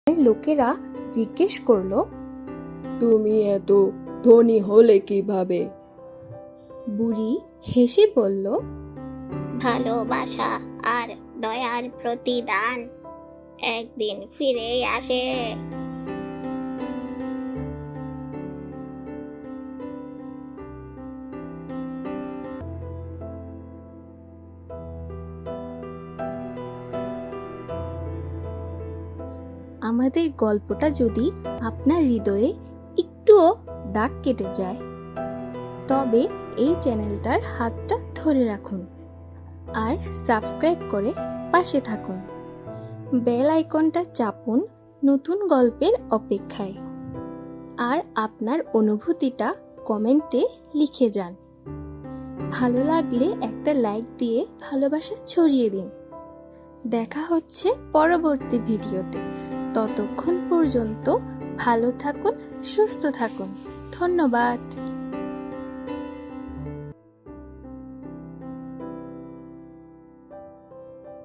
লোকেরা জিজ্ঞেস করলো, তুমি এত ধনী হলে কিভাবে? বুড়ি হেসে বলল, ভালোবাসা আর দয়ার প্রতিদান একদিন ফিরে আসে। আমাদের গল্পটা যদি আপনার হৃদয়ে একটুও দাগ কেটে যায়, তবে এই চ্যানেলটার হাতটা ধরে রাখুন আর সাবস্ক্রাইব করে পাশে থাকুন। বেল আইকনটা চাপুন নতুন গল্পের অপেক্ষায়। আর আপনার অনুভূতিটা কমেন্টে লিখে যান। ভালো লাগলে একটা লাইক দিয়ে ভালোবাসা ছড়িয়ে দিন। দেখা হচ্ছে পরবর্তী ভিডিওতে। ততক্ষণ পর্যন্ত ভালো থাকুন, সুস্থ থাকুন। ধন্যবাদ।